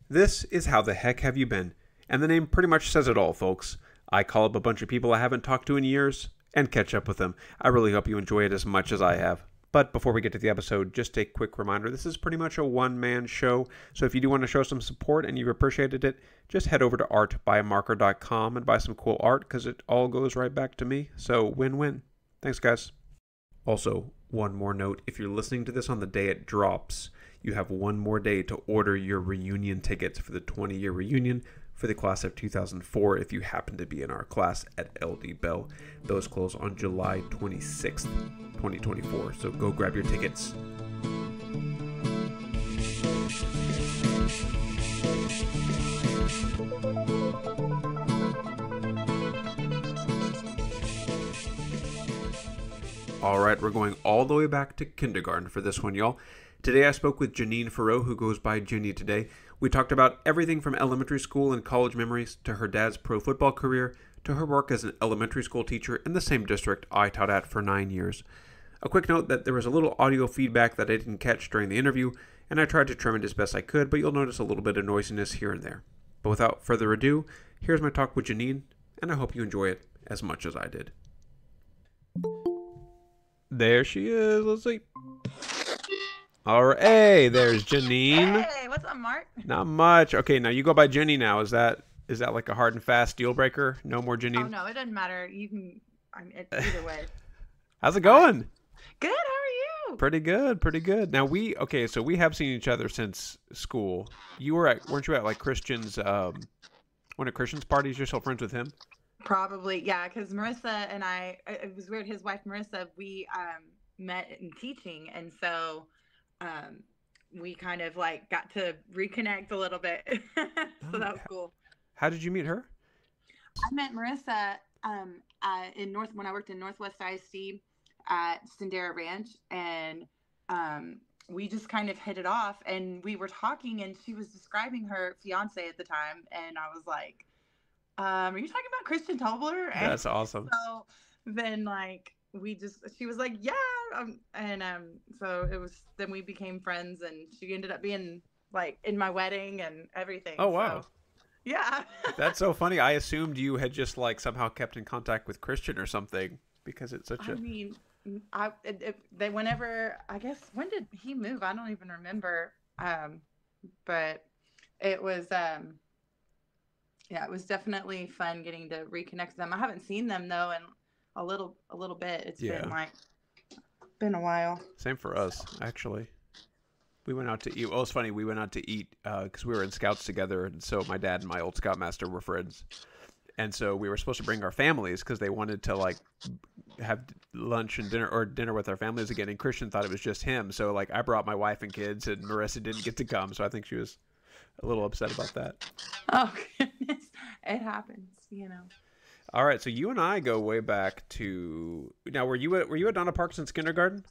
This is How the Heck Have You Been? And the name pretty much says it all, folks. I call up a bunch of people I haven't talked to in years and catch up with them. I really hope you enjoy it as much as I have. But before we get to the episode, just a quick reminder, this is pretty much a one-man show, so if you do want to show some support and you've appreciated it, just head over to artbyamarker.com and buy some cool art, because it all goes right back to me, so win-win. Thanks, guys. Also, one more note, if you're listening to this on the day it drops, you have one more day to order your reunion tickets for the 20-year reunion for the class of 2004 if you happen to be in our class at LD Bell. Those close on July 26th, 2024. So go grab your tickets. All right, we're going all the way back to kindergarten for this one, y'all. Today I spoke with Jennine Faurot, who goes by Jenny today. We talked about everything from elementary school and college memories to her dad's pro football career to her work as an elementary school teacher in the same district I taught at for 9 years. A quick note that there was a little audio feedback that I didn't catch during the interview, and I tried to trim it as best I could, but you'll notice a little bit of noisiness here and there. But without further ado, here's my talk with Jennine, and I hope you enjoy it as much as I did. There she is. Let's see. All right. Hey, there's Jennine. Hey, what's up, Mark? Not much. Okay, now you go by Jenny now. Is that like a hard and fast deal breaker? No more Jennine? Oh, no, it doesn't matter. You can, either way. How's it going? Good, how are you? Pretty good, pretty good. Now so we have seen each other since school. Weren't you at like Christian's, one of Christian's parties? You're still friends with him? Probably, yeah, because Marissa and I, it was weird, his wife Marissa, we met in teaching, and so we kind of like got to reconnect a little bit. So that was cool. How did you meet her? I met Marissa when I worked in Northwest ISD at Sendera Ranch, and we just kind of hit it off, and we were talking, and she was describing her fiance at the time, and I was like, are you talking about Christian Tobler? That's awesome. So then like she was like, yeah. So then we became friends, and she ended up being like in my wedding and everything. Oh, wow. So, yeah. That's so funny. I assumed you had just like somehow kept in contact with Christian or something, because it's such I mean, whenever, I guess, when did he move? I don't even remember. But it was, yeah, it was definitely fun getting to reconnect with them. I haven't seen them though in a little bit. It's been a while. Same for us, actually. We went out to eat. Well, it's funny. We went out to eat because we were in Scouts together, and so my dad and my old Scoutmaster were friends, and so we were supposed to bring our families because they wanted to like have lunch and dinner with our families again. And Christian thought it was just him, so like I brought my wife and kids, and Marissa didn't get to come, so I think she was a little upset about that. Oh goodness, it happens, you know. All right, so you and I go way back to now. Were you at Donna Park since kindergarten?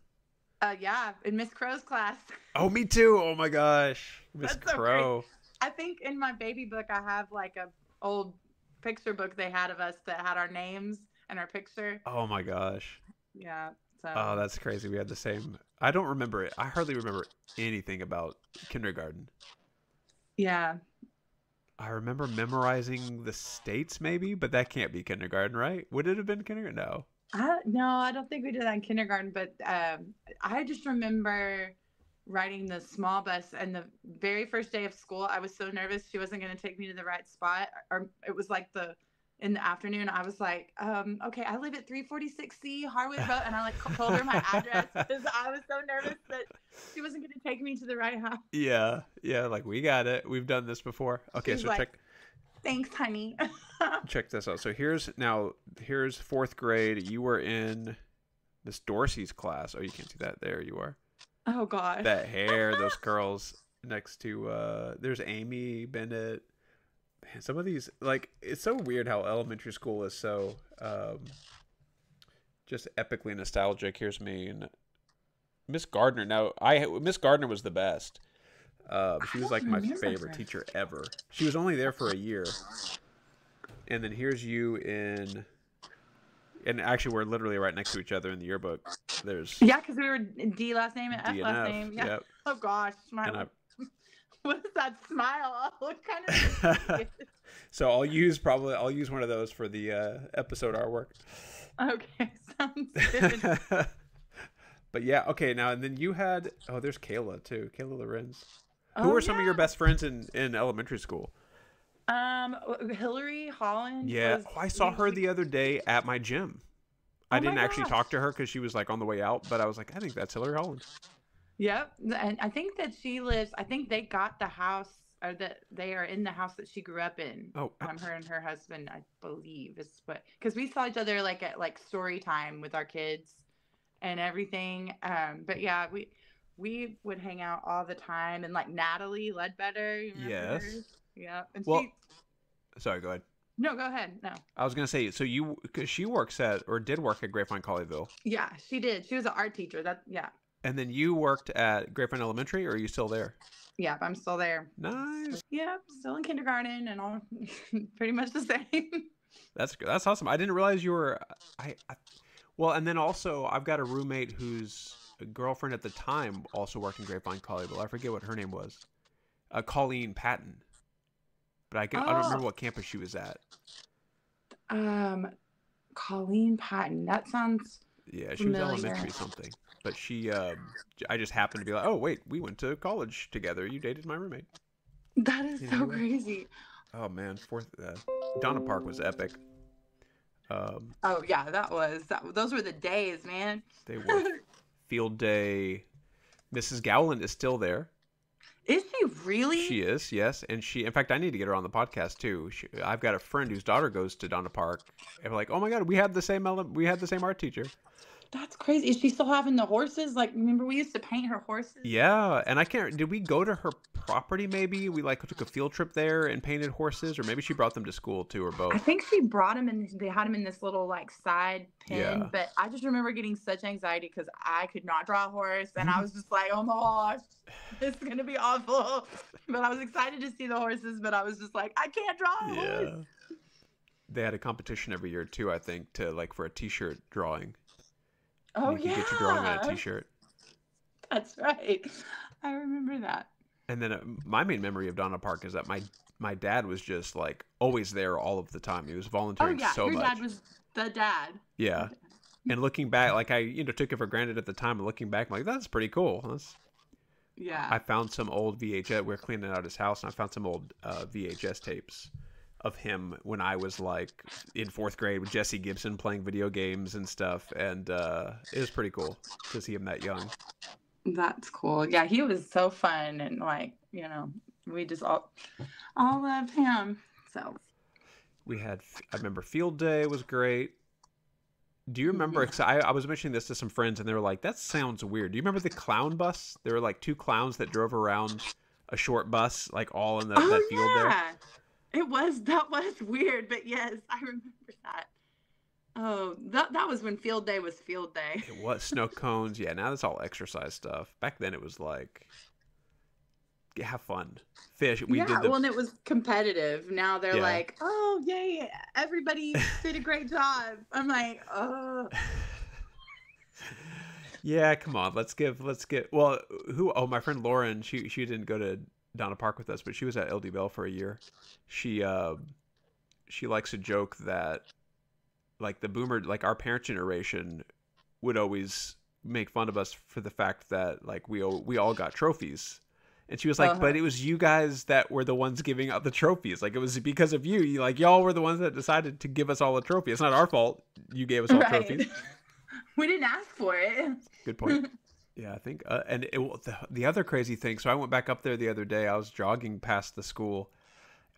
Yeah, in Miss Crow's class. Oh, me too. Oh my gosh, Miss Crow. So I think in my baby book I have like a old picture book they had of us that had our names and our picture. Oh my gosh. Yeah. So. Oh, that's crazy. We had the same. I don't remember it. I hardly remember anything about kindergarten. Yeah. I remember memorizing the states maybe, but that can't be kindergarten, right? Would it have been kindergarten? No. No, I don't think we did that in kindergarten, but I just remember riding the small bus, and the very first day of school, I was so nervous she wasn't going to take me to the right spot, or it was like in the afternoon. I was like, okay, I live at 346C Harwood Road, and I like told her my address because I was so nervous that she wasn't going to take me to the right house. Yeah, like we got it. We've done this before. Okay, so like, thanks, honey. Check this out. So here's 4th grade. You were in Miss Dorsey's class. Oh, you can't see that. There you are. Oh gosh. That hair, those curls next to there's Amy Bennett. Man, some of these, like, it's so weird how elementary school is so just epically nostalgic. Here's me and Miss Gardner. Now, Miss Gardner was the best. She was like my favorite teacher ever. She was only there for a year. And then here's you and actually we're literally right next to each other in the yearbook. There's because we were D last name and F last name. Yeah. Yep. Oh gosh, What is that smile? What kind of? So I'll use one of those for the episode artwork. Okay, sounds good. But yeah, okay. Now and then you had there's Kayla too, Kayla Lorenz. Who Oh were some of your yeah. best friends in elementary school? Hillary Holland Yeah, was. I saw her the other day at my gym. I Oh my didn't actually gosh. talk to her because she was like on the way out, but I was like, I think that's Hillary Holland. Yep, and I think that she lives. I think they got the house, or that they are in the house that she grew up in. Oh, Her and her husband, I believe, is what. Because we saw each other like at like story time with our kids and everything. But yeah, we would hang out all the time, and like Natalie Ledbetter, you remember her? yes. Yeah, and Well, she. sorry, go ahead. No, go ahead. No. I was gonna say, so because she works at or did work at Grapevine Colleyville, Yeah, she did. She was an art teacher. Yeah. and then you worked at Grapevine Elementary, or are you still there? Yeah, I'm still there. Nice. Yeah, still in kindergarten and all pretty much the same. That's awesome. I didn't realize you were. Well, and then also I've got a roommate whose girlfriend at the time also worked in Grapevine Colleyville. I forget what her name was. Colleen Patton. But I don't remember what campus she was at. Colleen Patton. That sounds Yeah, she familiar. was elementary something. But I just happened to be like, oh wait, we went to college together. You dated my roommate. That is so crazy. Oh man, Donna Park was epic. Oh yeah, those were the days, man. They were. Field day. Mrs. Gowland is still there. Is she really? She is, yes, and in fact, I need to get her on the podcast too. I've got a friend whose daughter goes to Donna Park, and we're like, oh my god, we had the same art teacher. That's crazy. Is she still having the horses? Like, remember we used to paint her horses? Yeah, and I can't. Did we go to her property? Maybe we took a field trip there and painted horses, or maybe she brought them to school too, or both. I think she brought them and they had them in this little like side pen. Yeah. But I just remember getting such anxiety because I could not draw a horse, and I was just like, oh my gosh, this is gonna be awful. But I was excited to see the horses, but I was just like, I can't draw a horse. They had a competition every year too, I think, for a T-shirt drawing. Oh you yeah, could get your drawing on a T-shirt. That's right. I remember that. And then my main memory of Donna Park is that my dad was just like always there all of the time. He was volunteering so much. Your dad was the dad. Yeah. And looking back, like I took it for granted at the time, and looking back, I'm like, that's pretty cool. Yeah. I found some old VHS. We were cleaning out his house, and I found some old VHS tapes of him when I was like in 4th grade with Jesse Gibson playing video games and stuff, and it was pretty cool to see him that young. That's cool. Yeah, he was so fun, and like, we just all loved him. So I remember field day was great. Do you remember, cause I was mentioning this to some friends and they were like, that sounds weird. Do you remember the clown bus? There were like 2 clowns that drove around a short bus, like all in that field there. That was weird, but yes, I remember that. Oh, that was when field day was field day. It was snow cones. Yeah, now that's all exercise stuff. Back then it was like, have fun. Fish. And it was competitive. Now they're like, oh, yay, everybody did a great job. I'm like, oh. Yeah, come on. My friend Lauren, she didn't go to Donna Park with us, but she was at LD Bell for a year. She likes to joke that like the boomer, like our parent generation would always make fun of us for the fact that like we all got trophies. And she was like, but it was you guys that were the ones giving out the trophies. Like, it was because of you. Y'all were the ones that decided to give us all a trophy. It's not our fault. You gave us all trophies. We didn't ask for it. Good point. Yeah, I think. And the other crazy thing. So I went back up there the other day. I was jogging past the school.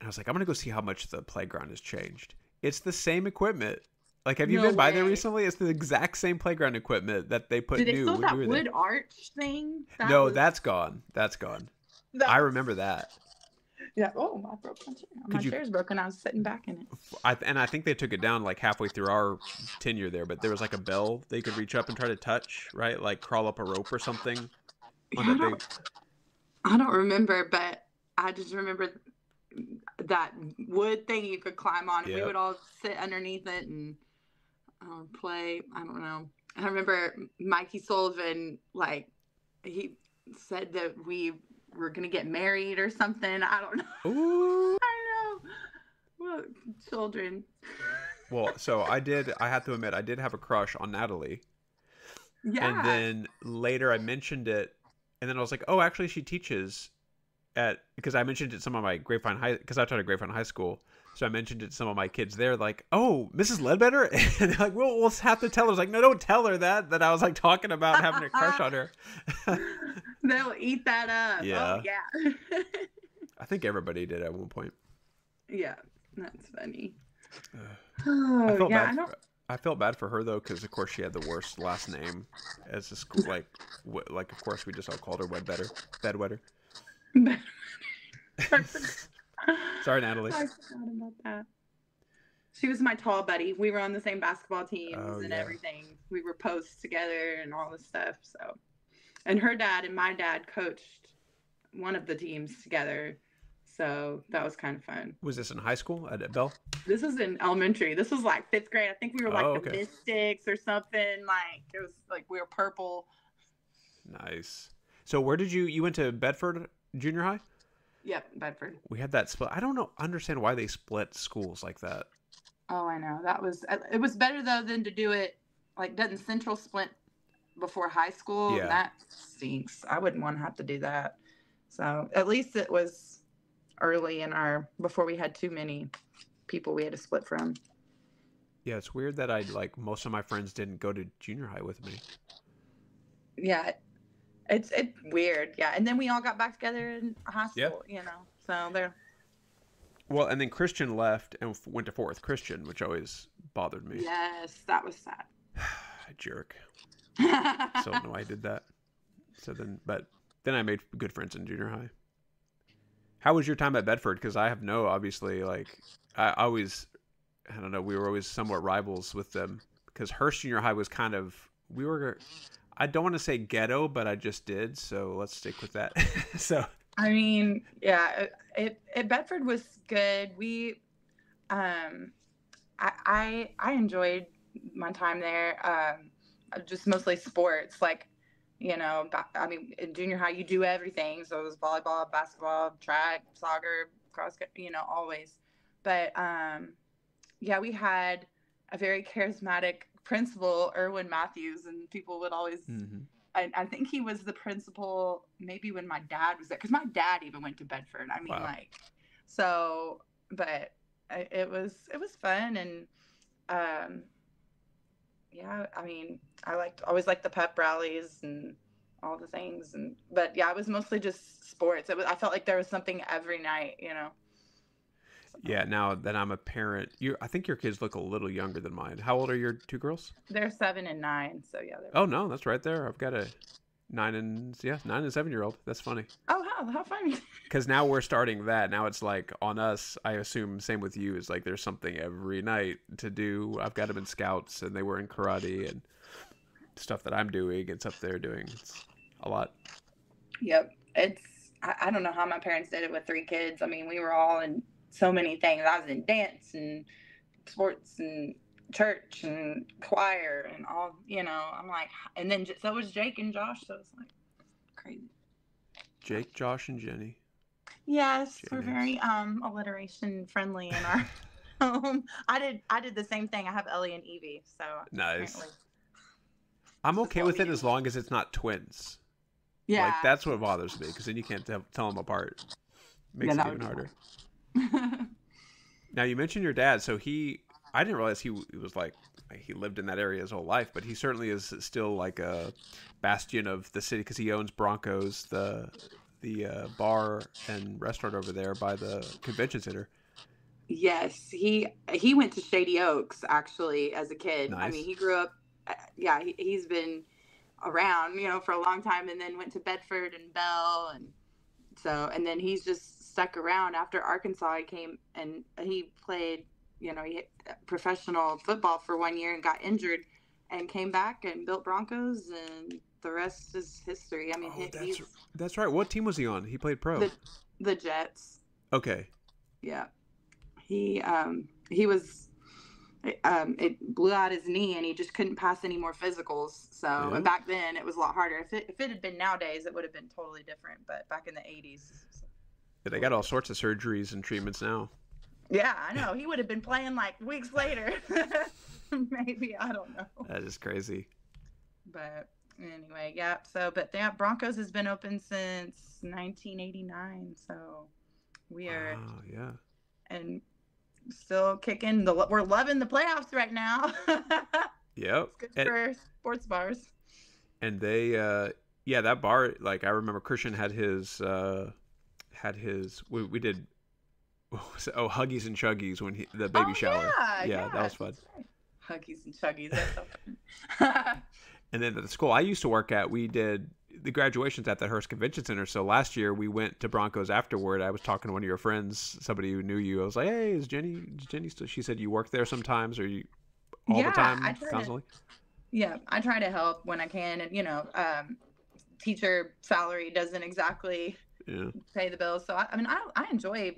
And I was like, I'm going to go see how much the playground has changed. It's the same equipment. Like, have you been by there recently? It's the exact same playground equipment that they put new. Did they still have that wood arch thing? That's gone. That's gone. I remember that. Yeah. Oh, I broke my chair. My chair's broken. I was sitting back in it. I think they took it down like halfway through our tenure there, but there was like a bell they could reach up and try to touch, right? Like crawl up a rope or something. I don't remember, but I just remember that wood thing you could climb on. And we would all sit underneath it and play. I don't know. I remember Mikey Sullivan, like, he said that we were gonna get married or something. I don't know. Ooh. I know. Well, children. Well, so I have to admit, I did have a crush on Natalie. And Yeah. then later I mentioned it, and then I was like, oh, actually she teaches because I mentioned it to some of my because I taught at Grapevine High School. So I mentioned it to some of my kids there, like, oh, Mrs. Ledbetter? And they're like, well, we'll have to tell her. I was like, no, don't tell her that I was like talking about having a crush on her. They'll eat that up. Yeah. Oh, yeah. I think everybody did at one point. Yeah, that's funny. I felt bad for her though, because of course she had the worst last name as a school. Like of course we just all called her Bedwetter. Sorry, Natalie. I forgot about that. She was my tall buddy. We were on the same basketball teams and everything. We were posts together and all this stuff. So, and her dad and my dad coached one of the teams together. So that was kind of fun. Was this in high school at Bell? This was in elementary. This was like 5th grade. I think we were like the Mystics or something. Like it was like we were purple. Nice. So where did you went to Bedford Junior High? Yep, Bedford. We had that split. I don't understand why they split schools like that. Oh, I know. It was better though than to do it like doesn't Central split before high school? Yeah. That stinks. I wouldn't want to have to do that. So at least it was early before we had too many people we had to split from. Yeah, it's weird that most of my friends didn't go to junior high with me. Yeah, it's weird. Yeah, and then we all got back together in high school. You know, so there. Well, and then Christian left and went to Fort Worth Christian, which always bothered me. Yes, that was sad. Jerk. So no, I did that. So then I made good friends in junior high. How was your time at Bedford? Because I have obviously, I don't know, we were always somewhat rivals with them. Because Hearst Junior High was I don't want to say ghetto, but I just did. So let's stick with that. So. I mean, yeah, Bedford was good. We, I enjoyed my time there. Just mostly sports, you know, I mean, in junior high, you do everything. So it was volleyball, basketball, track, soccer, cross, you know, always. But, yeah, we had a very charismatic principal, Erwin Matthews, and people would always, I think he was the principal maybe when my dad was there, because my dad even went to Bedford. I mean, wow. But it was fun. And, yeah, I mean, I always liked the pep rallies and all the things, but yeah, it was mostly just sports. I felt like there was something every night, you know. Yeah, now that I'm a parent, I think your kids look a little younger than mine. How old are your two girls? They're 7 and 9, so yeah. Oh no, that's right there. I've got a 9 and 7-year-old. That's funny. Oh, how funny. Because now we're starting that. Now it's on us. I assume same with you. Is there's something every night to do. I've got them in scouts, and they were in karate and stuff that I'm doing. It's up there doing. It's a lot. Yep, I don't know how my parents did it with 3 kids. I mean, we were all in so many things. I was in dance and sports and church and choir and all, you know. I'm like, and then so was Jake and Josh, so it's crazy. Jake, Josh, and Jenny. Yes, we're very alliteration friendly in our home. I did the same thing. I have Ellie and Evie, so nice. I'm okay with it as long as it's not twins. Yeah, that's what bothers me, because then you can't tell them apart. Makes it even harder. Now, you mentioned your dad, so I didn't realize he was he lived in that area his whole life, but he certainly is still a bastion of the city, because he owns Broncos, the bar and restaurant over there by the convention center. Yes, he went to Shady Oaks actually as a kid. Nice. I mean, he grew up. Yeah, he's been around, you know, for a long time, and then went to Bedford and Bell, and then he's just stuck around. After Arkansas, he came and he played, you know, professional football for 1 year and got injured, and came back and built Broncos, and the rest is history. I mean, that's right. What team was he on? He played pro. The Jets. Okay. Yeah, he was, it blew out his knee, and he just couldn't pass any more physicals. So Yeah. back then it was a lot harder. If it had been nowadays, it would have been totally different. But back in the 80s, They got all sorts of surgeries and treatments now. yeah, I know. He would have been playing like weeks later. Maybe, I don't know. That is crazy. But anyway, yeah. So, but yeah, Broncos has been open since 1989. So we are, yeah, and still kicking. We're loving the playoffs right now. yep. It's good for sports bars. And they, yeah, that bar. Like I remember, Christian had his. We did. What was it? Oh, Huggies and Chuggies when the baby shower. Yeah, that was fun. Right. Huggies and Chuggies. That's so fun. And then at the school I used to work at, we did the graduations at the Hearst Convention Center. So last year we went to Broncos afterward. I was talking to one of your friends, somebody who knew you. I was like, "Hey, is Jenny still?" She said, "You work there sometimes, or you all the time, constantly?" I try to help when I can, and teacher salary doesn't exactly pay the bills. So I enjoy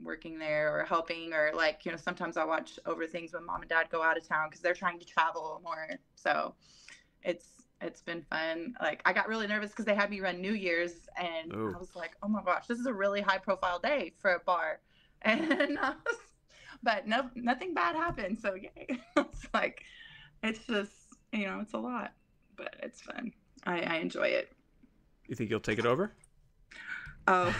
working there or helping, or sometimes I watch over things when mom and dad go out of town because they're trying to travel more. So it's been fun. Like I got really nervous because they had me run New Year's, and I was like, oh my gosh, this is a really high profile day for a bar, and but nothing bad happened. So yay. It's just it's a lot, but it's fun. I enjoy it. You think you'll take it over? Oh,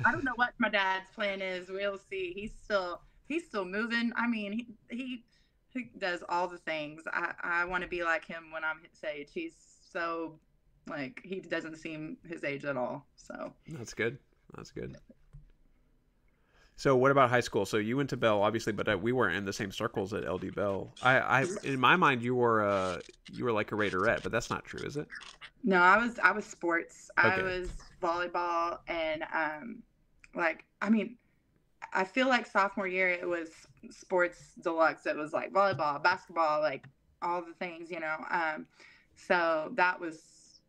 I don't know what my dad's plan is. We'll see. He's still moving. I mean, he does all the things. I want to be like him when I'm his age. He's so he doesn't seem his age at all. So that's good. So what about high school? So you went to Bell, obviously, but we weren't in the same circles at LD Bell. I in my mind you were like a Raiderette, but that's not true, is it? No, I was sports. Okay. I was volleyball, and I feel like sophomore year it was sports deluxe. It was like volleyball, basketball, like all the things, so that was,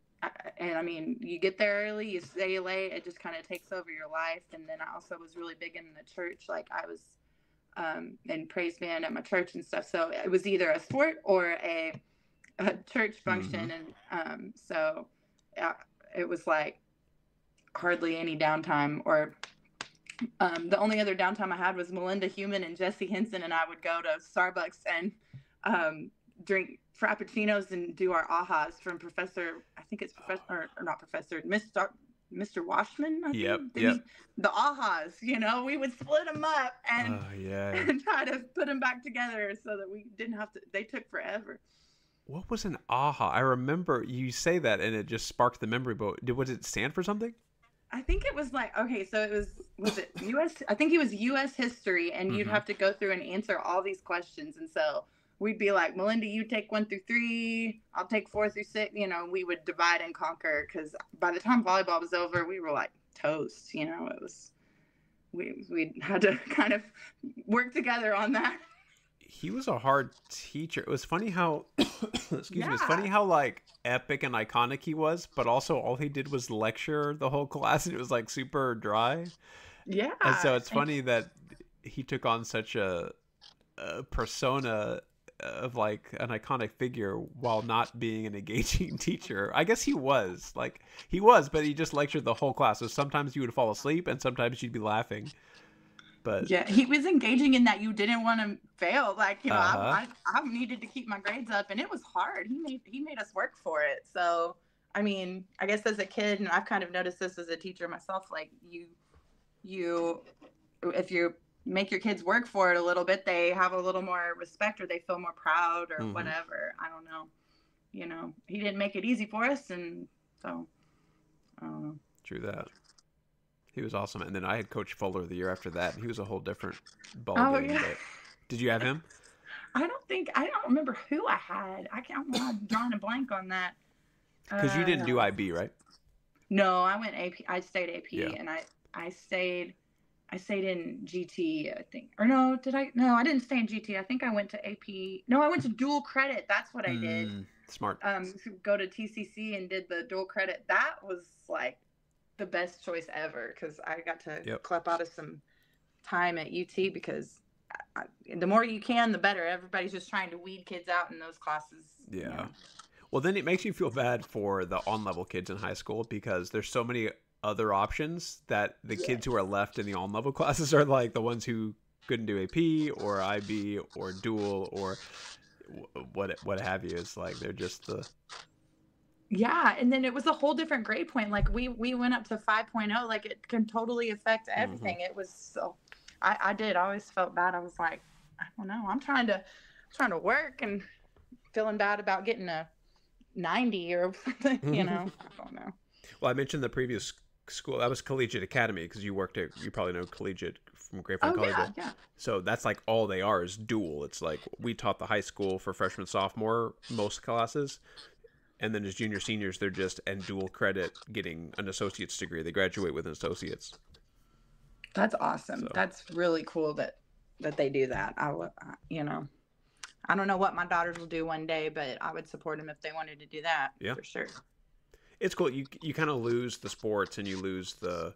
and you get there early, you stay late, it just kind of takes over your life. And then I also was really big in the church. Like I was in praise band at my church and stuff. So it was either a sport or a church function. Mm-hmm. And so it was like hardly any downtime, or the only other downtime I had was Melinda Human and Jesse Henson and I would go to Starbucks and drink frappuccinos and do our ahas from Professor, I think it's Professor, or not Professor, Mr. Washman. Yep. The ahas, we would split them up and and try to put them back together so that we didn't have to. They took forever. What was an aha? I remember you say that, and it just sparked the memory. But was it stand for something? I think it was so it was it U.S. I think it was U.S. history, and you'd have to go through and answer all these questions, and so we'd be like, Melinda, you take 1 through 3, I'll take 4 through 6. We would divide and conquer, because by the time volleyball was over, we were like toast. It was we had to kind of work together on that. He was a hard teacher. It was funny how excuse me. It's funny how epic and iconic he was, but also all he did was lecture the whole class, and it was super dry. Yeah. And so it's funny that he took on such a persona of an iconic figure while not being an engaging teacher. I guess he was, but he just lectured the whole class. So sometimes you would fall asleep and sometimes you'd be laughing. But yeah, he was engaging in that you didn't want to fail. I needed to keep my grades up, and it was hard. He made us work for it. So, I guess as a kid, and I've kind of noticed this as a teacher myself, you if you make your kids work for it a little bit, they have a little more respect, or they feel more proud, or whatever. I don't know. He didn't make it easy for us, and so I don't know. True that. He was awesome. And then I had Coach Fuller the year after that, and he was a whole different ball game. Yeah. But did you have him? I don't remember who I had. I'm drawing a blank on that. Because you didn't do IB, right? No, I went AP. I stayed AP, and I stayed in GT, I think. Or no, did I? No, I didn't stay in GT. I think I went to AP. No, I went to dual credit. That's what I did. Smart. Go to TCC and did the dual credit. That was the best choice ever, because I got to clap out of some time at UT because the more you can, the better. Everybody's just trying to weed kids out in those classes. Yeah. You know? Well, then it makes you feel bad for the on-level kids in high school because there's so many other options that the kids who are left in the on-level classes are like the ones who couldn't do AP or IB or dual or what have you. It's like they're just the... Yeah, and then it was a whole different grade point. Like we went up to 5.0. Like it can totally affect everything. It was so... I always felt bad. I was like, I don't know. I'm trying to work and feeling bad about getting a 90 or something, you know. I don't know. Well, I mentioned the previous school. That was Collegiate Academy because you worked at, you probably know Collegiate from Grapevine College. Yeah. So that's like all they are is dual. It's like we taught the high school for freshman, sophomore, most classes. And then as junior, seniors, they're just and dual credit getting an associate's degree. They graduate with an associate's. That's awesome. So. That's really cool that they do that. You know, I don't know what my daughters will do one day, but I would support them if they wanted to do that. Yeah, for sure. It's cool. You kind of lose the sports and you lose the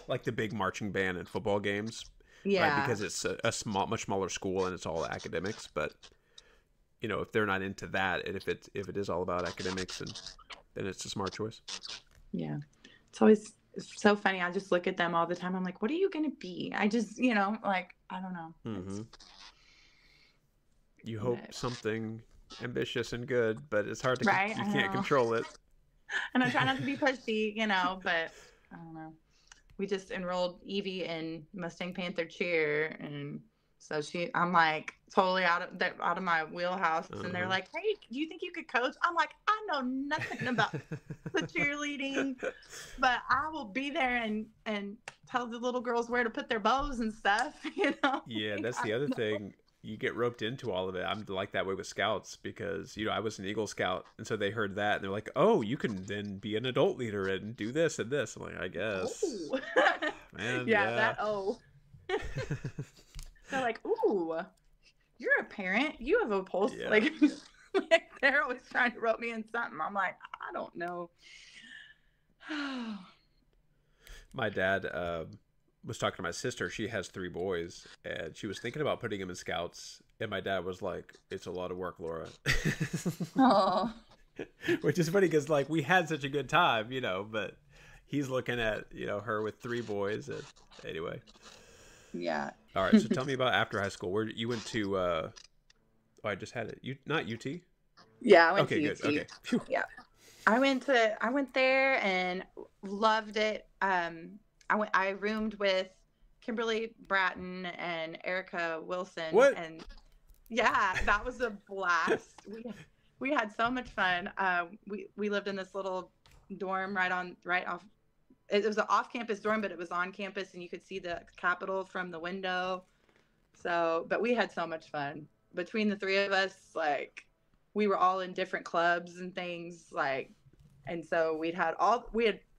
like the big marching band and football games. Yeah, right? Because it's a much smaller school and it's all academics. But you know, if they're not into that, and if it is all about academics, then it's a smart choice. Yeah, it's so funny. I just look at them all the time. I'm like, what are you going to be? I just, you know, like, I don't know. Mm-hmm. You hope something ambitious and good, but it's hard to, you can't control it. And I try not to be pushy, you know, but I don't know. We just enrolled Evie in Mustang Panther cheer. And so I'm like totally out of my wheelhouse. And they're like, hey, do you think you could coach? I'm like, I know nothing about the cheerleading, but I will be there and tell the little girls where to put their bows and stuff, you know? Yeah, that's the other thing. You get roped into all of it. I'm like that way with scouts because, you know, I was an Eagle Scout. And so they heard that and they're like, oh, you can then be an adult leader and do this and this. I'm like, I guess. Man, that. They're like, ooh, you're a parent. You have a pulse. Yeah. Like, they're always trying to rope me in something. I'm like, I don't know. My dad was talking to my sister. She has 3 boys, and she was thinking about putting them in scouts. And my dad was like, it's a lot of work, Laura. Oh. Which is funny because, like, we had such a good time, you know, but he's looking at, you know, her with 3 boys. And anyway. Yeah. All right. So tell me about after high school. Where you went to? I just had it. Not UT. Yeah, I went to UT. Good. Okay. Phew. Yeah, I went there and loved it. I roomed with Kimberly Bratton and Erica Wilson. What? And yeah, that was a blast. We had so much fun. We lived in this little dorm right off. It was an off-campus dorm, but it was on campus, and you could see the Capitol from the window. So, but we had so much fun between the 3 of us. Like, we were all in different clubs and things. Like, and so we had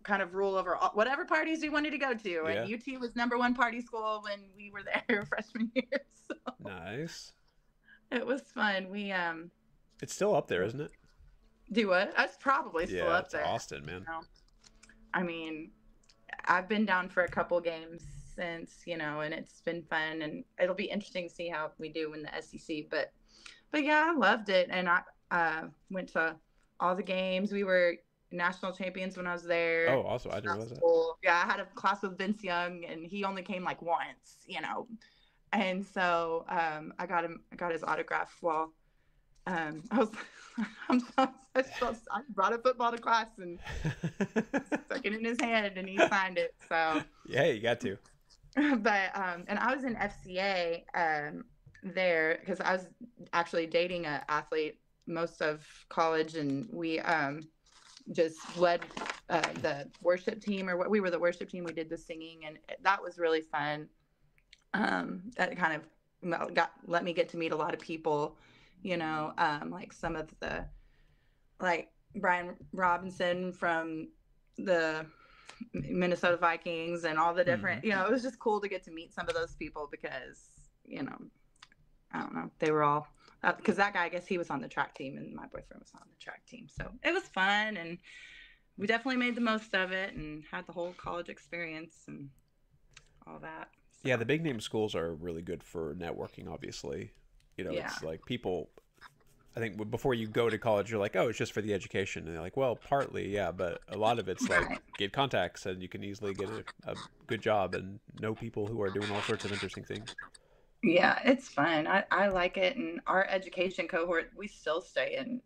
kind of rule over whatever parties we wanted to go to. Yeah. And UT was #1 party school when we were there freshman year. So nice. It was fun. It's still up there, isn't it? Do what? It's probably still up there. Yeah, it's Austin, man. You know? I mean, I've been down for a couple games since, you know, and it's been fun, and it'll be interesting to see how we do in the SEC. But yeah, I loved it, and I went to all the games. We were national champions when I was there. Oh, also, I didn't realize that. Yeah, I had a class with Vince Young, and he only came like once, you know, and so I got his autograph while I brought a football to class and stuck it in his hand, and he signed it. So yeah, you got to. But and I was in FCA there because I was actually dating an athlete most of college, and we just led the worship team, or what we were the worship team. We did the singing, and that was really fun. That kind of let me get to meet a lot of people. You know, like some of like Brian Robinson from the Minnesota Vikings and all the different, you know, it was just cool to get to meet some of those people because, you know, I don't know, they were all, because that guy, I guess he was on the track team and my boyfriend was on the track team. So it was fun, and we definitely made the most of it and had the whole college experience and all that. So. Yeah, the big name schools are really good for networking, obviously. You know, it's like people, I think before you go to college, you're like, oh, it's just for the education. And they're like, well, partly, yeah, but a lot of it's like get contacts and you can easily get a good job and know people who are doing all sorts of interesting things. Yeah, it's fun. I like it. And our education cohort, we still stay in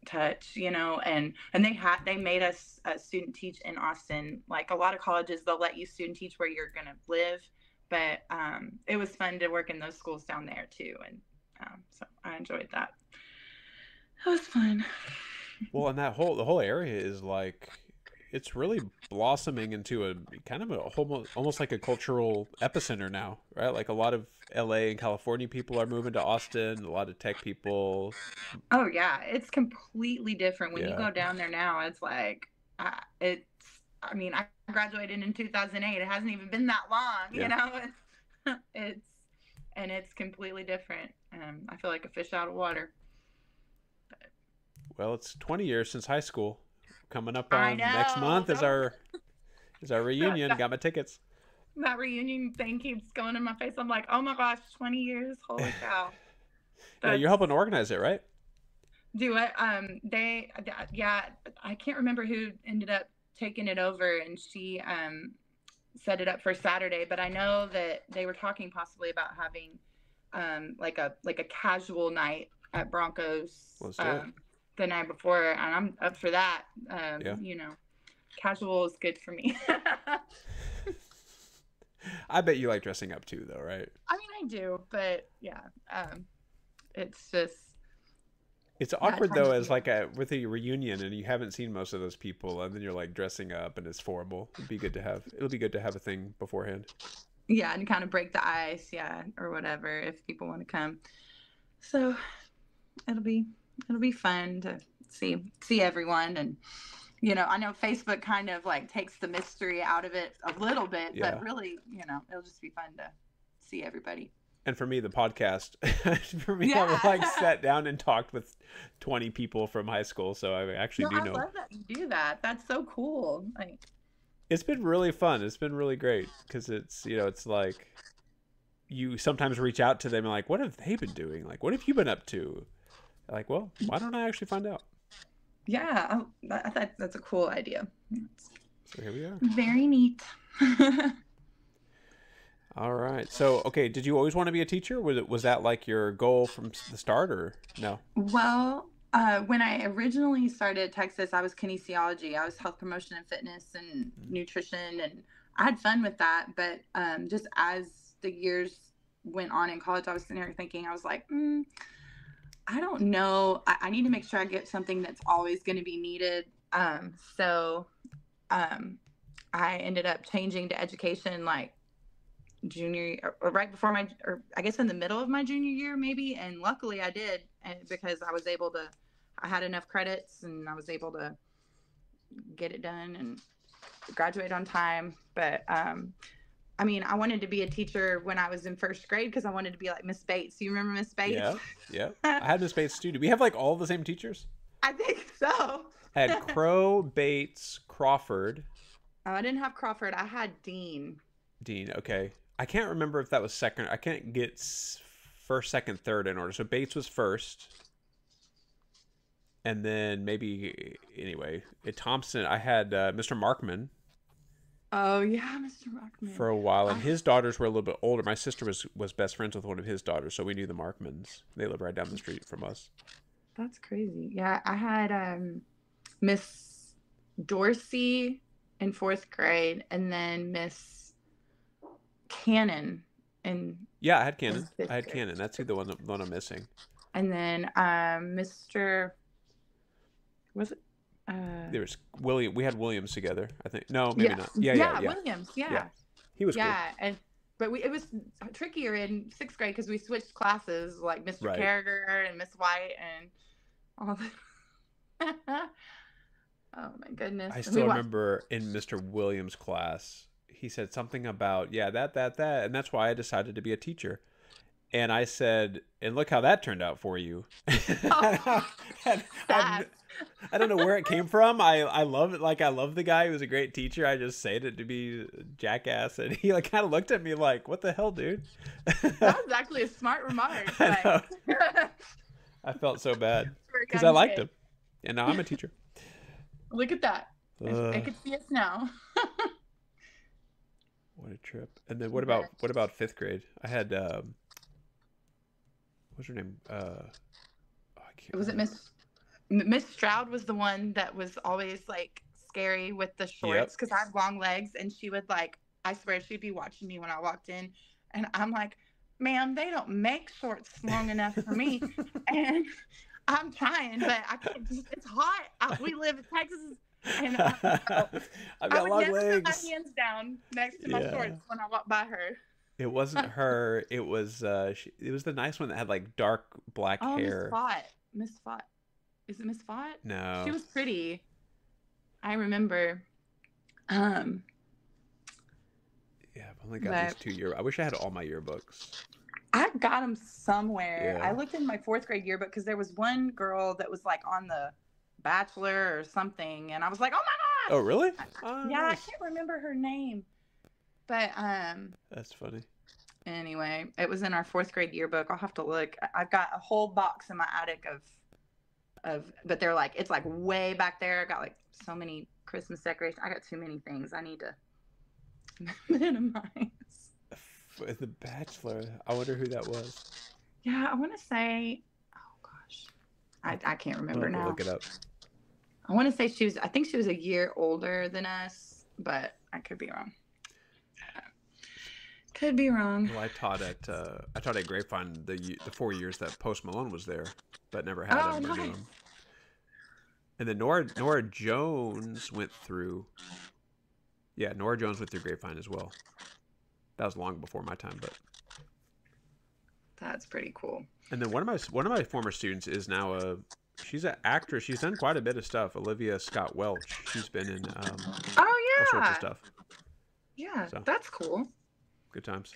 touch, you know, and they made us student teach in Austin. Like a lot of colleges, they'll let you student teach where you're going to live. But it was fun to work in those schools down there too. And so I enjoyed that. It was fun. Well, and the whole area is like, it's really blossoming into a kind of a whole, almost like a cultural epicenter now, right? Like a lot of LA and California people are moving to Austin, a lot of tech people. Oh yeah, it's completely different when you Yeah. go down there now. It's like it's. I mean, I graduated in 2008. It hasn't even been that long, you know. It's completely different. I feel like a fish out of water. Well, it's 20 years since high school. Coming up on know. next month is our reunion. Got my tickets. That reunion thing keeps going in my face. I'm like, oh my gosh, 20 years. Holy cow. Yeah, you're helping organize it, right? Do it. Yeah, I can't remember who ended up taking it over, and she set it up for Saturday, but I know that they were talking possibly about having like a casual night at Broncos the night before, and I'm up for that. You know, casual is good for me. I bet you like dressing up too, though, right? I mean, I do, but yeah, it's just. It's awkward though, as like with a reunion, and you haven't seen most of those people, and then you're like dressing up, and it's formal. It'll be good to have a thing beforehand. Yeah, and kind of break the ice, or whatever if people want to come. So it'll be fun to see everyone, and you know, I know Facebook kind of like takes the mystery out of it a little bit, but really, you know, it'll just be fun to see everybody. And for me, the podcast, I like sat down and talked with 20 people from high school. So I actually do know. I love that you do that. That's so cool. Like, it's been really fun. It's been really great because it's, you know, it's like you sometimes reach out to them and like, what have they been doing? Like, what have you been up to? Like, well, why don't I actually find out? Yeah, I thought that's a cool idea. So here we are. Very neat. All right. So, okay, did you always want to be a teacher? Was that like your goal from the start, or no? Well, when I originally started at Texas, I was kinesiology. I was health promotion and fitness and nutrition, and I had fun with that. But just as the years went on in college, I was sitting here thinking, I was like, I don't know. I need to make sure I get something that's always going to be needed. So I ended up changing to education like junior or right before or I guess in the middle of my junior year maybe, and luckily I did, and because I had enough credits and I was able to get it done and graduate on time. But I mean, I wanted to be a teacher when I was in first grade because I wanted to be like Miss Bates. Do you remember Miss Bates? Yeah. I had Miss Bates too. Do we have like all the same teachers? I think so. I had Crow, Bates, Crawford. Oh, I didn't have Crawford. I had Dean. Okay. I can't remember if that was second. I can't get first, second, third in order. So Bates was first. And then maybe, anyway, at Thompson, I had Mr. Markman. Oh, yeah, Mr. Markman. For a while. And his daughters were a little bit older. My sister was best friends with one of his daughters, so we knew the Markmans. They lived right down the street from us. That's crazy. Yeah, I had Miss Dorsey in fourth grade, and then Miss Cannon in I had Cannon. Cannon. That's the one I'm missing. And then Mr. Was it? There was William. We had Williams together, I think. No, maybe not. Yeah. Williams. Yeah. He was cool. But it was trickier in sixth grade because we switched classes, like Mr. Carragher and Miss White and all that. Oh my goodness! I still remember in Mr. Williams' class, he said something about that, and that's why I decided to be a teacher. And I said, and look how that turned out for you. Oh, And sad. I don't know where it came from. I love it. Like, I love the guy. He was a great teacher. I just said it to be a jackass. And he like kind of looked at me like, what the hell, dude? That was actually a smart remark. I Like, know. for I felt so bad a because I young liked kid. him. And now I'm a teacher. Look at that. I Uh, could see us now. what a trip. And then what But about fifth grade? I had, what's her name? Oh, I can't was it remember. Miss Stroud was the one that was always like scary with the Yep. shorts because I have long legs, and she would like, I swear she'd be watching me when I walked in, and I'm like, ma'am, they don't make shorts long enough for me, and I'm trying, but I can't. It's hot. We live in Texas, and so I've I got would long never put my legs. hands down next to my Yeah. shorts when I walk by her. It wasn't her. It was it was the nice one that had like dark black Oh, Miss hair. Fott. Miss Fott. Is it Miss Fott? No. She was pretty. I remember. Um, Yeah, I've only got these but 2 year. I wish I had all my yearbooks. I got them somewhere. Yeah. I looked in my fourth grade yearbook because there was one girl that was like on the Bachelor or something, and I was like, oh my Oh, gosh! really? Oh, Yeah, I nice. can't remember her name, but That's funny. anyway, it was in our fourth grade yearbook. I'll have to look. I've got a whole box in my attic but they're like, it's like way back there. I got like so many Christmas decorations. I got too many things. I need to minimize. The Bachelor. I wonder who that was. Yeah, I want to say, oh gosh, I can't I'll remember have to now. look it up. I want to say I think she was a year older than us, but I could be wrong. Could be wrong. Well, I taught at Grapevine the 4 years that Post Malone was there, but never had Oh, him or knew nice. him. And then Nora Jones went through. Yeah, Nora Jones went through Grapevine as well. That was long before my time, but. That's pretty cool. And then one of my former students is now she's an actress. She's done quite a bit of stuff. Olivia Scott Welch. She's been in Oh all sorts of yeah, stuff. yeah, So. that's cool. Good times.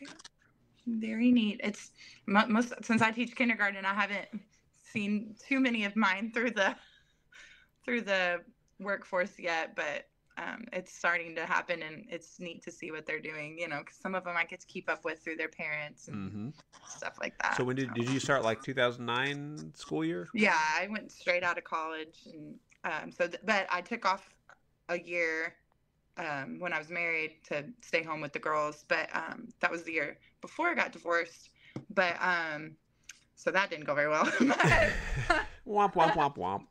Very neat. It's most since I teach kindergarten, I haven't seen too many of mine through the workforce yet, but it's starting to happen, and it's neat to see what they're doing. You know, because some of them I get to keep up with through their parents and stuff like that. So when did you start? Like 2009 school year? Yeah, I went straight out of college, and but I took off a year when I was married to stay home with the girls. But that was the year before I got divorced. But so that didn't go very well. Womp womp womp womp.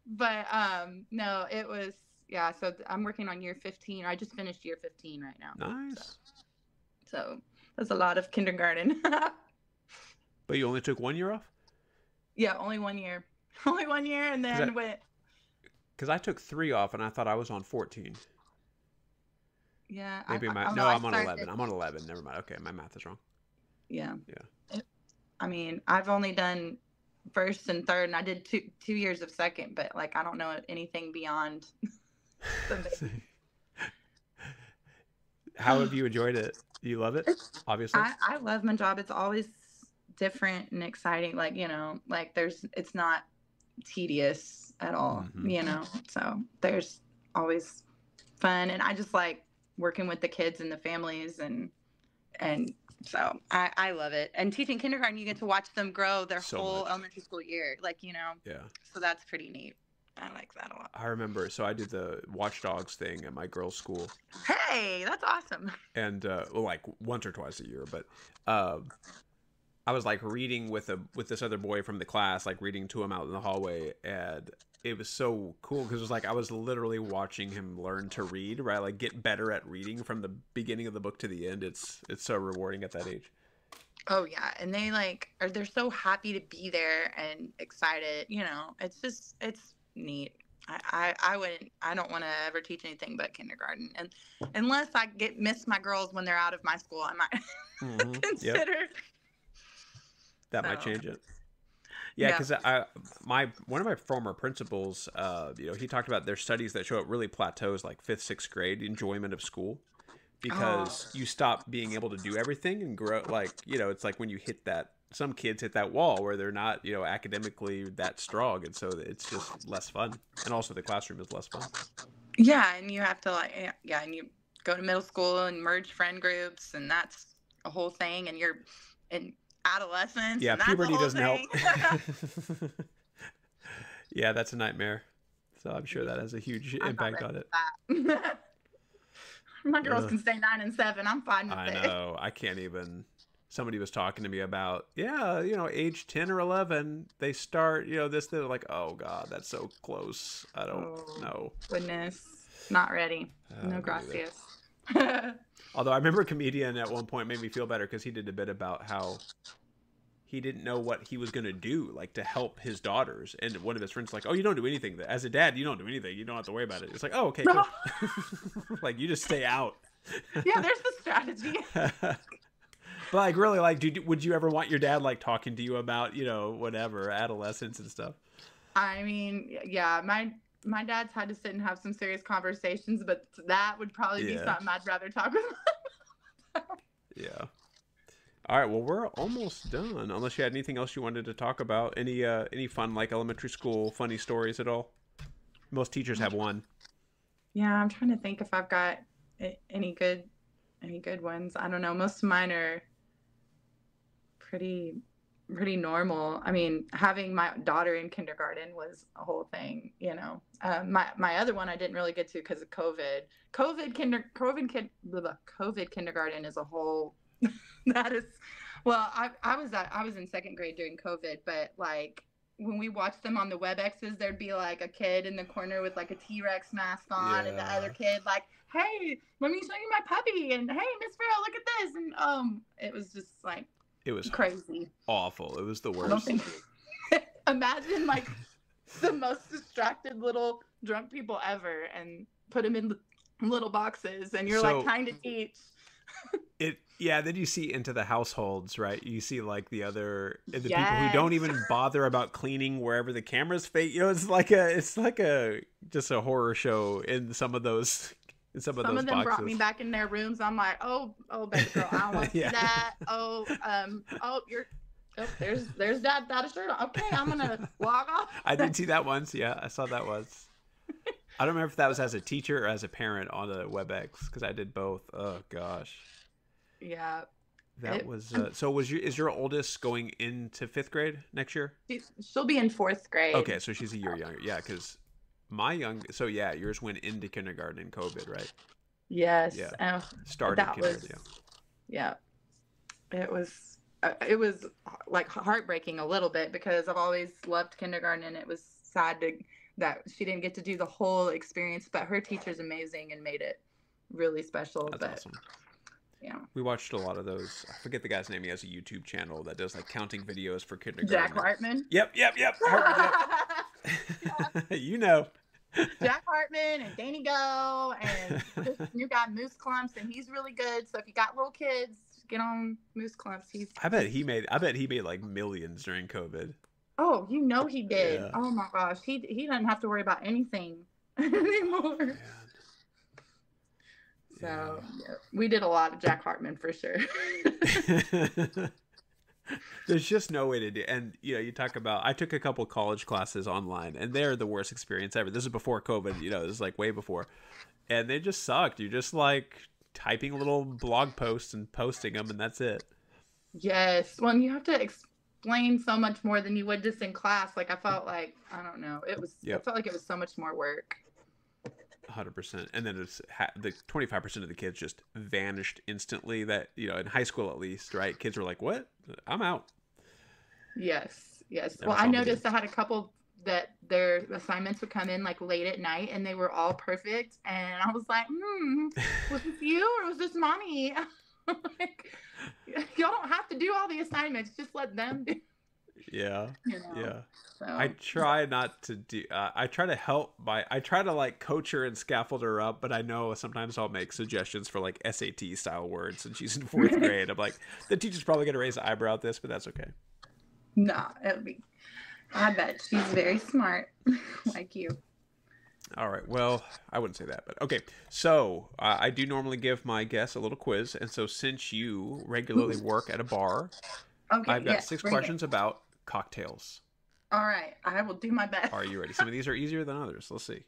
But no, it was so I'm working on year 15. I just finished year 15 right now. Nice. So that's a lot of kindergarten. But you only took 1 year off? Yeah, only 1 year. Only 1 year, and then went. Because I took 3 off, and I thought I was on 14. Yeah. Maybe I'm on 11. I'm on 11. Never mind. Okay, my math is wrong. Yeah. Yeah. I mean, I've only done first and third, and I did two years of second, but like I don't know anything beyond. How have you enjoyed it? Do you love it? Obviously. I love my job. It's always different and exciting. Like, you know, like it's not tedious at all, you know, so there's always fun. And I just like working with the kids and the families and so I love it. And teaching kindergarten, you get to watch them grow their whole elementary school year. Like, you know, yeah. So that's pretty neat. I like that a lot. I remember, so I did the Watchdogs thing at my girls' school. Hey, that's awesome. And well, like once or twice a year, but I was like reading with this other boy from the class, like reading to him out in the hallway, and it was so cool because it was like I was literally watching him learn to read, right? Like get better at reading from the beginning of the book to the end. It's so rewarding at that age. Oh yeah, and they're so happy to be there and excited. You know, it's neat. I don't want to ever teach anything but kindergarten, and unless I miss my girls when they're out of my school, I might consider. Yep. That might change it. Yeah, because one of my former principals, you know, he talked about their studies that show it really plateaus like 5th, 6th grade enjoyment of school, because you stop being able to do everything and grow. Like, you know, it's like when you hit that some kids hit that wall where they're not, academically that strong, and so it's just less fun, and also the classroom is less fun. Yeah, and you have to and you go to middle school and merge friend groups, and that's a whole thing, and you're in adolescence. Yeah, and that's puberty a whole doesn't thing. help. Yeah, that's a nightmare. So I'm sure that has a huge impact on it. My girls can stay 9 and 7. I'm fine with it. I know. I can't even. Somebody was talking to me about, age 10 or 11, they start, this, they're like, oh God, that's so close. I don't know. Goodness. Not ready. No gracias. Although I remember a comedian at one point made me feel better because he did a bit about how he didn't know what he was going to do, like, to help his daughters. And one of his friends was like, oh, you don't do anything. As a dad, you don't do anything. You don't have to worry about it. It's like, oh, okay, cool. Like, you just stay out. Yeah, there's the strategy. But, like, really, like, would you ever want your dad, like, talking to you about, whatever, adolescence and stuff? I mean, yeah, my dad's had to sit and have some serious conversations, but that would probably be something I'd rather talk about. Yeah. All right, well, we're almost done. Unless you had anything else you wanted to talk about. Any fun, like, elementary school funny stories at all? Most teachers have one. Yeah, I'm trying to think if I've got any good ones. I don't know. Most of mine are pretty normal. I mean, having my daughter in kindergarten was a whole thing, My other one I didn't really get to because of COVID. COVID kindergarten is a whole. That is, well, I was in second grade during COVID, but like when we watched them on the WebExes, there'd be like a kid in the corner with like a T-Rex mask on, and the other kid like, hey, let me show you my puppy, and hey, Miss Farrell, look at this, and it was just like. It was crazy. Awful. It was the worst. I don't think. Imagine like the most distracted little drunk people ever, and put them in little boxes, and you're like trying to teach. Then you see into the households, right? You see like the people who don't even bother about cleaning wherever the cameras face. It's like just a horror show in some of those. Some of them boxes. Brought me back in their rooms. I'm like, oh, baby girl, I don't want to see that. There's dad without a shirt on. Okay, I'm gonna log off. I did see that once. Yeah, I saw that once. I don't remember if that was as a teacher or as a parent on the WebEx, because I did both. Oh gosh. Yeah. That was so. Is your oldest going into 5th grade next year? She'll be in 4th grade. Okay, so she's a year younger. Yeah, because yours went into kindergarten in COVID, right? Yes. Yeah. Started kindergarten. Yeah. It was like heartbreaking a little bit because I've always loved kindergarten, and it was sad that she didn't get to do the whole experience, but her teacher's amazing and made it really special. That's awesome. Yeah. We watched a lot of those. I forget the guy's name. He has a YouTube channel that does like counting videos for kindergarten. Jack Hartman? Yep. Hartman, yep. Jack Hartman and Danny Go and this new guy Moose Clumps, and he's really good. So if you got little kids, get on Moose Clumps. I bet he made like millions during COVID. Oh, he did. Yeah. Oh my gosh. He doesn't have to worry about anything anymore. Man. So we did a lot of Jack Hartman for sure. There's just no way to do. And you talk about, I took a couple college classes online, and they're the worst experience ever. This is before COVID. This is like way before, and they just sucked. You're just like typing little blog posts and posting them, and that's it. Yes. Well, and you have to explain so much more than you would just in class. Like I felt like, I don't know, I felt like it was so much more work. 100%. And then it's the 25% of the kids just vanished instantly. That in high school at least, right? Kids were like, "What? I'm out." Yes. Well, I noticed I had a couple that their assignments would come in like late at night, and they were all perfect, and I was like, was this you or was this mommy? Like, y'all don't have to do all the assignments. Just let them do. Yeah. Yeah. So. I try not to do. I try to help I try to like coach her and scaffold her up, but I know sometimes I'll make suggestions for like SAT style words, and she's in 4th grade. I'm like, the teacher's probably gonna raise an eyebrow at this, but that's okay. Nah, I bet she's very smart, like you. All right. Well, I wouldn't say that, but okay. So I do normally give my guests a little quiz, and so since you regularly work at a bar, Okay. I've got yes, 6 bring questions it. about cocktails. All right. I will do my best. Are you ready? Some of these are easier than others. Let's see.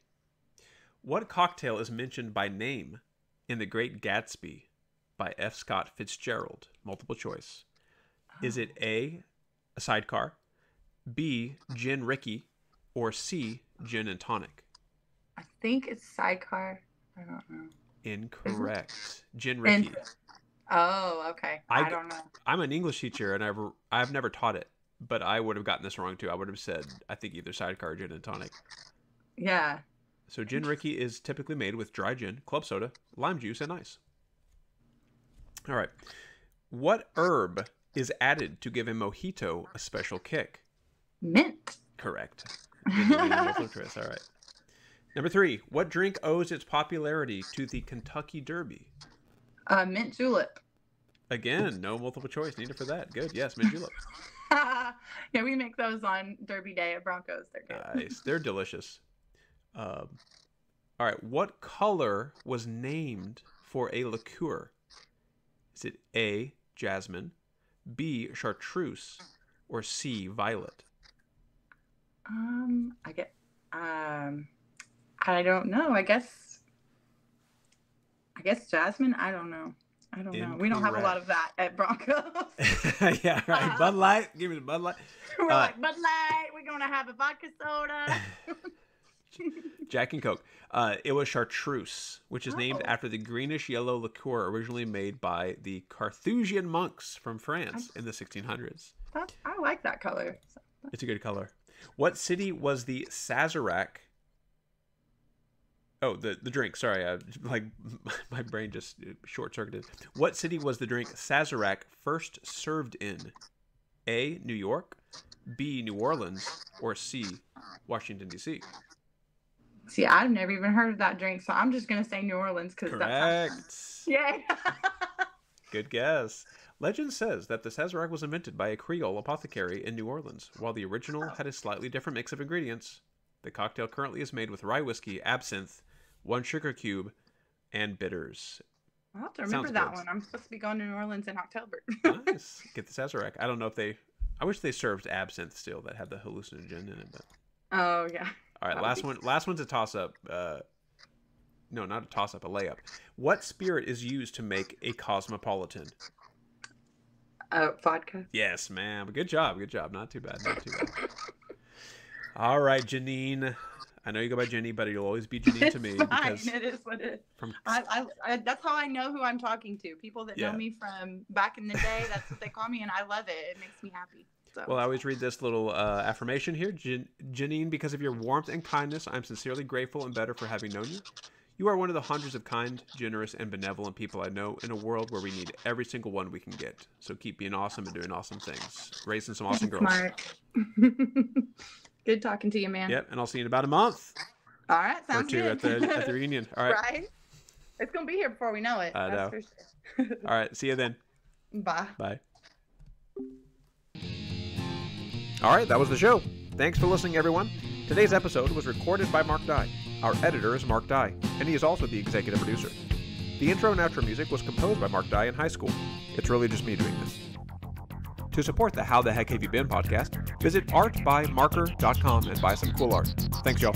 What cocktail is mentioned by name in The Great Gatsby by F. Scott Fitzgerald? Multiple choice. Is it A, a sidecar, B, gin Ricky, or C, gin and tonic? I think it's sidecar. I don't know. Incorrect. Gin Ricky. Oh, okay. I don't know. I'm an English teacher, and I've never taught it, but I would have gotten this wrong too. I would have said, I think either sidecar or gin and tonic. Yeah. So gin Ricky is typically made with dry gin, club soda, lime juice, and ice. All right. What herb is added to give a mojito a special kick? Mint. Correct. Multiple choice. All right. Number 3. What drink owes its popularity to the Kentucky Derby? Mint julep. Again, no multiple choice needed for that. Good. Yes, mint julep. Yeah, we make those on Derby Day at Broncos. They're good. Nice. They're delicious. All right. What color was named for a liqueur? Is it A, jasmine, B, chartreuse, or C, violet? I don't know. I guess jasmine. I don't know. Incorrect. We don't have a lot of that at Broncos. Yeah, right. Bud Light. Give me the Bud Light. We're like, Bud Light. We're going to have a vodka soda. Jack and Coke. It was chartreuse, which is named after the greenish-yellow liqueur originally made by the Carthusian monks from France in the 1600s. I like that color. It's a good color. What city was the Sazerac? Oh, the drink. Sorry, like my brain just short-circuited. What city was the drink Sazerac first served in? A, New York, B, New Orleans, or C, Washington, D.C.? See, I've never even heard of that drink, so I'm just going to say New Orleans because that's... Correct. Yeah. Good guess. Legend says that the Sazerac was invented by a Creole apothecary in New Orleans. While the original had a slightly different mix of ingredients, the cocktail currently is made with rye whiskey, absinthe, 1 sugar cube, and bitters. I'll have to remember that one. I'm supposed to be going to New Orleans in October. Nice. Get the Sazerac. I don't know if they... I wish they served absinthe still that had the hallucinogen in it. But... Oh, yeah. All right, last one. Last one's a toss-up. No, not a toss-up, a layup. What spirit is used to make a cosmopolitan? Vodka. Yes, ma'am. Good job. Good job. Not too bad. Not too bad. All right, Jennine. I know you go by Jenny, but you'll always be Jennine to me. Because it is what it is. That's how I know who I'm talking to. People that know me from back in the day, that's what they call me, and I love it. It makes me happy. So. Well, I always read this little affirmation here. Jennine, because of your warmth and kindness, I'm sincerely grateful and better for having known you. You are one of the hundreds of kind, generous, and benevolent people I know in a world where we need every single one we can get. So keep being awesome and doing awesome things. Raising some awesome girls. Smart. Good talking to you, man. Yep, and I'll see you in about a month. All right, sounds good. Or 2 at the reunion. All right. Right? It's going to be here before we know it. I know. For sure. All right, see you then. Bye. Bye. All right, that was the show. Thanks for listening, everyone. Today's episode was recorded by Mark Dye. Our editor is Mark Dye, and he is also the executive producer. The intro and outro music was composed by Mark Dye in high school. It's really just me doing this. To support the How the Heck Have You Been podcast, visit artbymarker.com and buy some cool art. Thanks, y'all.